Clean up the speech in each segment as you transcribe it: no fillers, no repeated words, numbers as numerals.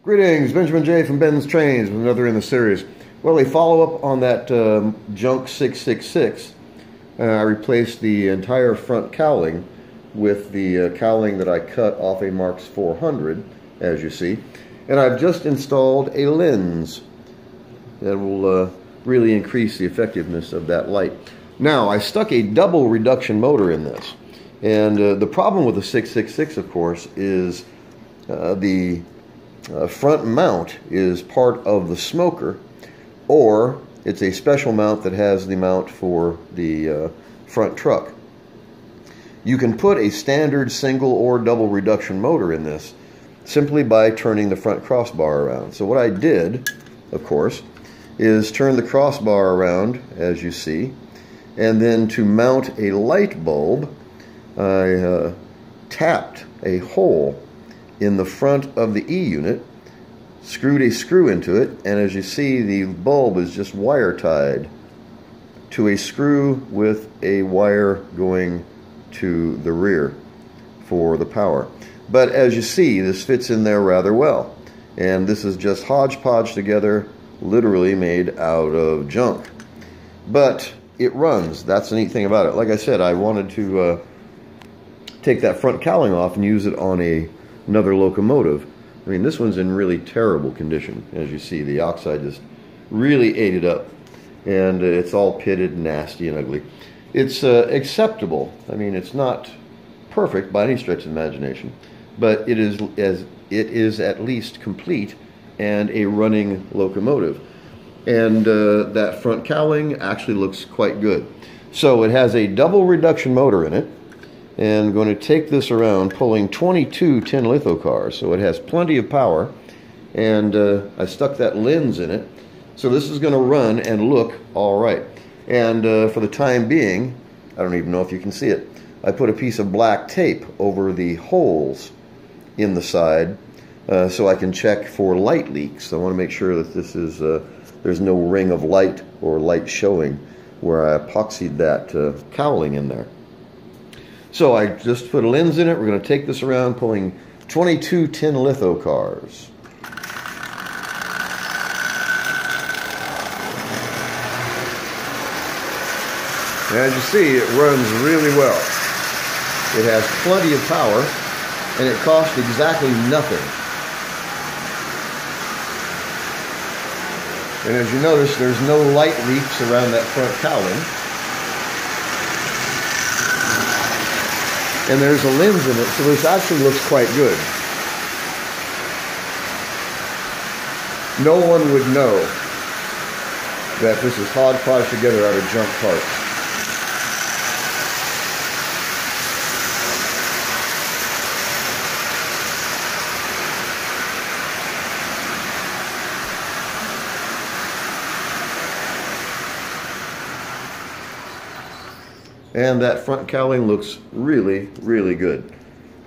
Greetings, Benjamin J. from Ben's Trains with another in the series. Well, a follow-up on that junk 666. I replaced the entire front cowling with the cowling that I cut off a Marx 400, as you see. And I've just installed a lens that will really increase the effectiveness of that light. Now, I stuck a double reduction motor in this. And the problem with the 666, of course, is the front mount is part of the smoker, or it's a special mount that has the mount for the front truck. You can put a standard single or double reduction motor in this simply by turning the front crossbar around. So what I did, of course, is turn the crossbar around, as you see, and then to mount a light bulb, I tapped a hole in the front of the E-unit, screwed a screw into it, and as you see, the bulb is just wire tied to a screw with a wire going to the rear for the power. But as you see, this fits in there rather well. And this is just hodgepodge together, literally made out of junk. But it runs. That's the neat thing about it. Like I said, I wanted to take that front cowling off and use it on another locomotive. I mean, this one's in really terrible condition. As you see, the oxide just really ate it up. And it's all pitted, nasty, and ugly. It's acceptable. I mean, it's not perfect by any stretch of the imagination, but it is at least complete and a running locomotive. And that front cowling actually looks quite good. So it has a double reduction motor in it. And I'm going to take this around pulling 22 tin litho cars, so it has plenty of power. And I stuck that lens in it, so this is going to run and look all right. And for the time being, I don't even know if you can see it, I put a piece of black tape over the holes in the side so I can check for light leaks. I want to make sure that this is there's no ring of light or light showing where I epoxied that cowling in there. So I just put a lens in it. We're going to take this around pulling 22 tin litho cars. And as you see, it runs really well. It has plenty of power, and it costs exactly nothing. And as you notice, there's no light leaks around that front cowling. And there's a lens in it, so this actually looks quite good. No one would know that this is hodgepodge together out of junk parts. And that front cowling looks really, really good.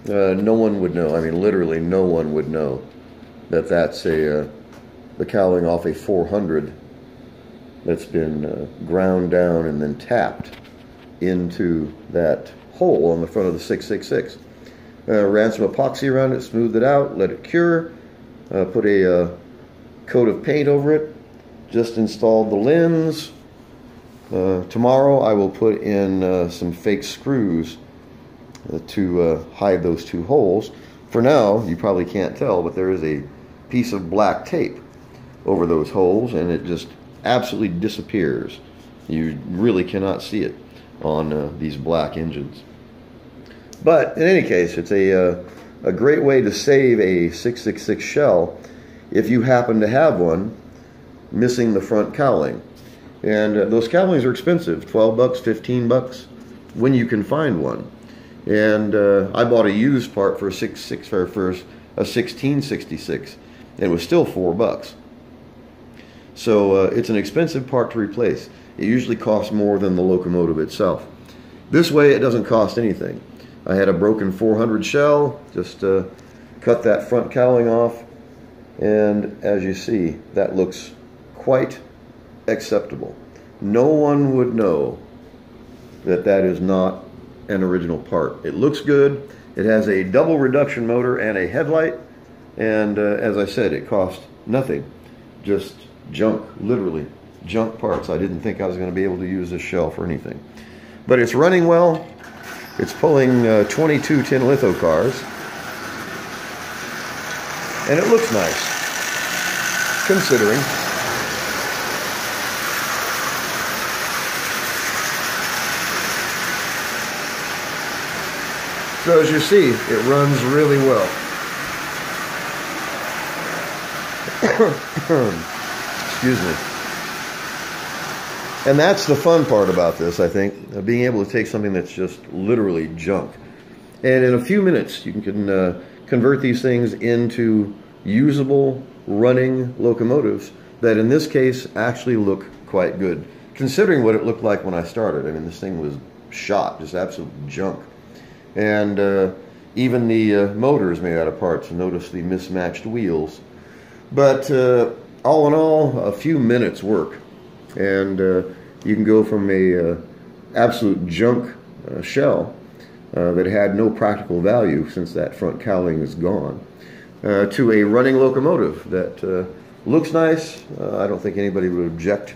No one would know. I mean, literally no one would know that that's the cowling off a 400 that's been ground down and then tapped into that hole on the front of the 666. Ran some epoxy around it, smoothed it out, let it cure, put a coat of paint over it, just installed the lens. Tomorrow I will put in some fake screws to hide those two holes. For now, you probably can't tell, but there is a piece of black tape over those holes, and it just absolutely disappears. You really cannot see it on these black engines. But in any case, it's a great way to save a 666 shell if you happen to have one missing the front cowling. And those cowlings are expensive, 12 bucks, 15 bucks, when you can find one. And I bought a used part for a 1666, and it was still 4 bucks. So it's an expensive part to replace. It usually costs more than the locomotive itself. This way, it doesn't cost anything. I had a broken 400 shell, just cut that front cowling off, and as you see, that looks quite acceptable. No one would know that that is not an original part. It looks good. It has a double reduction motor and a headlight. And as I said, it cost nothing. Just junk, literally junk parts. I didn't think I was going to be able to use this shell for anything. But it's running well. It's pulling 22 tin litho cars. And it looks nice, considering. So as you see, it runs really well. Excuse me. And that's the fun part about this, I think, being able to take something that's just literally junk. And in a few minutes, you can convert these things into usable, running locomotives that in this case actually look quite good, considering what it looked like when I started. I mean, this thing was shot, just absolute junk. And even the motor is made out of parts. Notice the mismatched wheels. But all in all, a few minutes work. And you can go from a absolute junk shell that had no practical value since that front cowling is gone, to a running locomotive that looks nice. I don't think anybody would object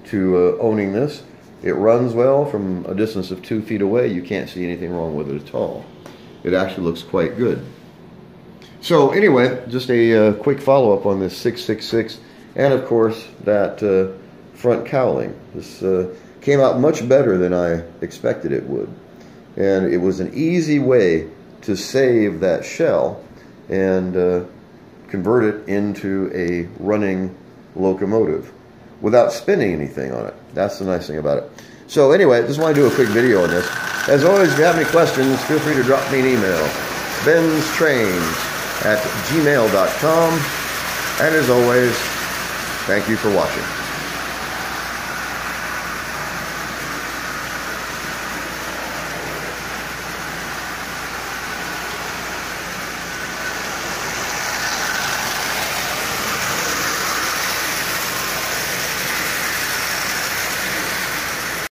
to owning this. It runs well from a distance of 2 feet away. You can't see anything wrong with it at all. It actually looks quite good. So anyway, just a quick follow-up on this 666, and of course that front cowling. This came out much better than I expected it would. And it was an easy way to save that shell and convert it into a running locomotive without spinning anything on it. That's the nice thing about it. So anyway, just want to do a quick video on this. As always, if you have any questions, feel free to drop me an email. benstrains@gmail.com. And as always, thank you for watching.